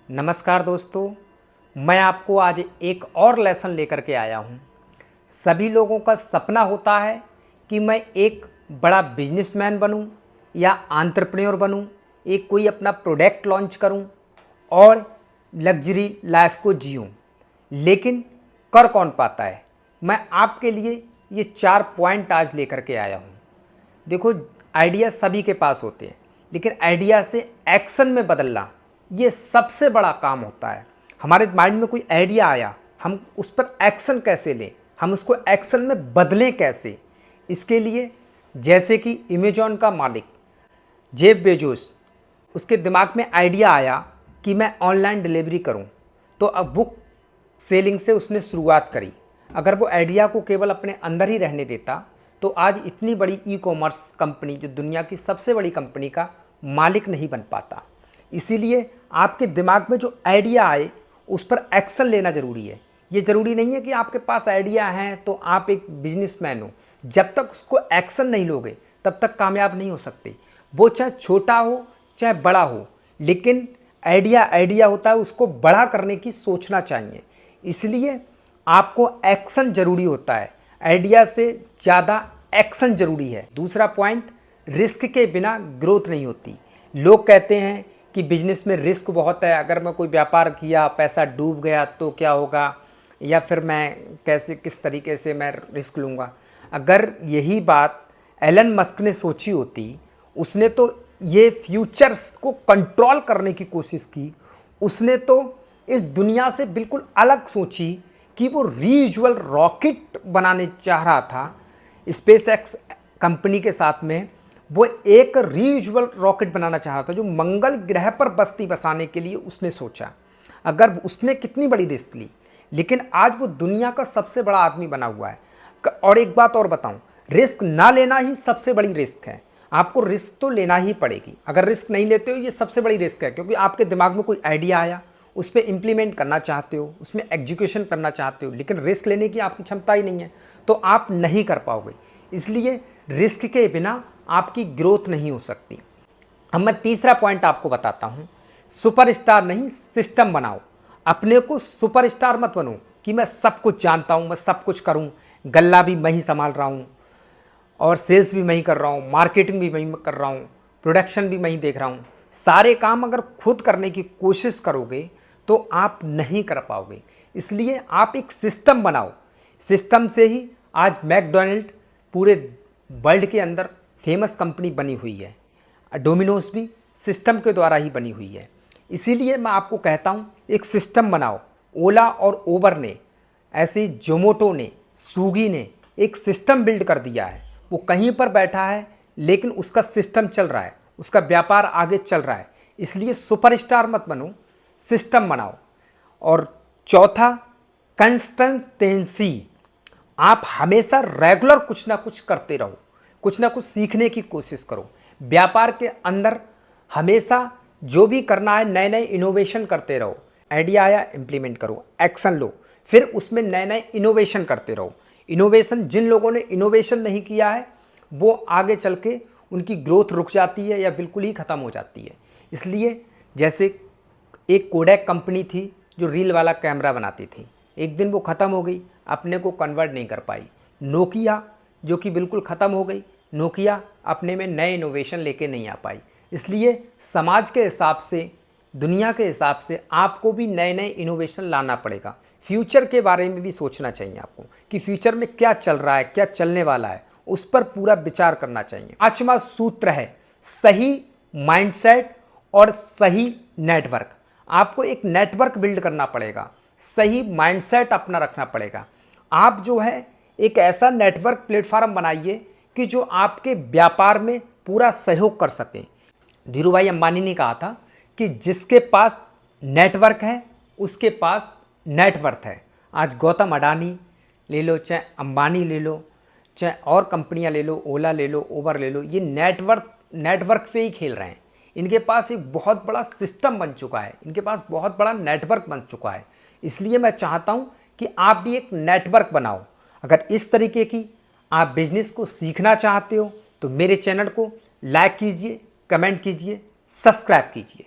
नमस्कार दोस्तों, मैं आपको आज एक और लेसन लेकर के आया हूँ। सभी लोगों का सपना होता है कि मैं एक बड़ा बिजनेसमैन बनूँ या एंटरप्रेन्योर बनूँ, एक कोई अपना प्रोडक्ट लॉन्च करूँ और लग्जरी लाइफ को जीऊँ। लेकिन कर कौन पाता है? मैं आपके लिए ये 4 पॉइंट आज लेकर के आया हूँ। देखो, आइडिया सभी के पास होते हैं, लेकिन आइडिया से एक्शन में बदलना ये सबसे बड़ा काम होता है। हमारे माइंड में कोई आइडिया आया, हम उस पर एक्शन कैसे लें, हम उसको एक्शन में बदलें कैसे। इसके लिए जैसे कि अमेज़न का मालिक जेफ बेजोस, उसके दिमाग में आइडिया आया कि मैं ऑनलाइन डिलीवरी करूं, तो अब बुक सेलिंग से उसने शुरुआत करी। अगर वो आइडिया को केवल अपने अंदर ही रहने देता तो आज इतनी बड़ी ई कॉमर्स कंपनी, जो दुनिया की सबसे बड़ी कंपनी का मालिक नहीं बन पाता। इसीलिए आपके दिमाग में जो आइडिया आए उस पर एक्शन लेना ज़रूरी है। ये ज़रूरी नहीं है कि आपके पास आइडिया है तो आप एक बिजनेसमैन हो। जब तक उसको एक्शन नहीं लोगे तब तक कामयाब नहीं हो सकते। वो चाहे छोटा हो चाहे बड़ा हो, लेकिन आइडिया आइडिया होता है, उसको बड़ा करने की सोचना चाहिए। इसलिए आपको एक्शन ज़रूरी होता है, आइडिया से ज़्यादा एक्शन ज़रूरी है। दूसरा पॉइंट, रिस्क के बिना ग्रोथ नहीं होती। लोग कहते हैं कि बिजनेस में रिस्क बहुत है, अगर मैं कोई व्यापार किया, पैसा डूब गया तो क्या होगा, या फिर मैं कैसे किस तरीके से मैं रिस्क लूँगा। अगर यही बात एलन मस्क ने सोची होती, उसने तो ये फ्यूचर्स को कंट्रोल करने की कोशिश की। उसने तो इस दुनिया से बिल्कुल अलग सोची कि वो रीयूजुअल रॉकेट बनाने चाह रहा था। स्पेस एक्स कंपनी के साथ में वो एक रीयूजुअल रॉकेट बनाना चाह रहा था, जो मंगल ग्रह पर बस्ती बसाने के लिए उसने सोचा। अगर उसने कितनी बड़ी रिस्क ली, लेकिन आज वो दुनिया का सबसे बड़ा आदमी बना हुआ है। और एक बात और बताऊं, रिस्क ना लेना ही सबसे बड़ी रिस्क है। आपको रिस्क तो लेना ही पड़ेगी। अगर रिस्क नहीं लेते हो, ये सबसे बड़ी रिस्क है, क्योंकि आपके दिमाग में कोई आइडिया आया, उस पर इम्प्लीमेंट करना चाहते हो, उसमें एग्जीक्यूशन करना चाहते हो, लेकिन रिस्क लेने की आपकी क्षमता ही नहीं है, तो आप नहीं कर पाओगे। इसलिए रिस्क के बिना आपकी ग्रोथ नहीं हो सकती। अब मैं तीसरा पॉइंट आपको बताता हूँ। सुपरस्टार नहीं, सिस्टम बनाओ। अपने को सुपरस्टार मत बनो कि मैं सब कुछ जानता हूँ, मैं सब कुछ करूँ। गल्ला भी मैं ही संभाल रहा हूँ और सेल्स भी मैं ही कर रहा हूँ, मार्केटिंग भी मैं ही कर रहा हूँ, प्रोडक्शन भी मैं ही देख रहा हूँ। सारे काम अगर खुद करने की कोशिश करोगे तो आप नहीं कर पाओगे। इसलिए आप एक सिस्टम बनाओ। सिस्टम से ही आज मैकडोनल्ड पूरे वर्ल्ड के अंदर फेमस कंपनी बनी हुई है। डोमिनोज भी सिस्टम के द्वारा ही बनी हुई है। इसीलिए मैं आपको कहता हूँ, एक सिस्टम बनाओ। ओला और उबर ने, ऐसे ही जोमोटो ने, स्विगी ने एक सिस्टम बिल्ड कर दिया है। वो कहीं पर बैठा है, लेकिन उसका सिस्टम चल रहा है, उसका व्यापार आगे चल रहा है। इसलिए सुपरस्टार मत बनो, सिस्टम बनाओ। और चौथा, कंसिस्टेंसी। आप हमेशा रेगुलर कुछ ना कुछ करते रहो, कुछ ना कुछ सीखने की कोशिश करो। व्यापार के अंदर हमेशा जो भी करना है, नए नए इनोवेशन करते रहो। आइडिया आया, इंप्लीमेंट करो, एक्शन लो, फिर उसमें नए नए इनोवेशन करते रहो। इनोवेशन, जिन लोगों ने इनोवेशन नहीं किया है वो आगे चल के उनकी ग्रोथ रुक जाती है या बिल्कुल ही ख़त्म हो जाती है। इसलिए जैसे एक कोडैक कंपनी थी जो रील वाला कैमरा बनाती थी, एक दिन वो ख़त्म हो गई, अपने को कन्वर्ट नहीं कर पाई। नोकिया जो कि बिल्कुल ख़त्म हो गई, नोकिया अपने में नए इनोवेशन लेके नहीं आ पाई। इसलिए समाज के हिसाब से, दुनिया के हिसाब से आपको भी नए नए इनोवेशन लाना पड़ेगा। फ्यूचर के बारे में भी सोचना चाहिए आपको कि फ्यूचर में क्या चल रहा है, क्या चलने वाला है, उस पर पूरा विचार करना चाहिए। 5वां सूत्र है सही माइंडसेट और सही नेटवर्क। आपको एक नेटवर्क बिल्ड करना पड़ेगा, सही माइंडसेट अपना रखना पड़ेगा। आप जो है एक ऐसा नेटवर्क प्लेटफॉर्म बनाइए कि जो आपके व्यापार में पूरा सहयोग कर सके। धीरू भाई अंबानी ने कहा था कि जिसके पास नेटवर्क है उसके पास नेटवर्थ है। आज गौतम अडानी ले लो, चाहे अंबानी ले लो, चाहे और कंपनियां ले लो, ओला ले लो, उबर ले लो, ये नेटवर्क पे ही खेल रहे हैं। इनके पास एक बहुत बड़ा सिस्टम बन चुका है, इनके पास बहुत बड़ा नेटवर्क बन चुका है। इसलिए मैं चाहता हूं कि आप भी एक नेटवर्क बनाओ। अगर इस तरीके की आप बिजनेस को सीखना चाहते हो तो मेरे चैनल को लाइक कीजिए, कमेंट कीजिए, सब्सक्राइब कीजिए।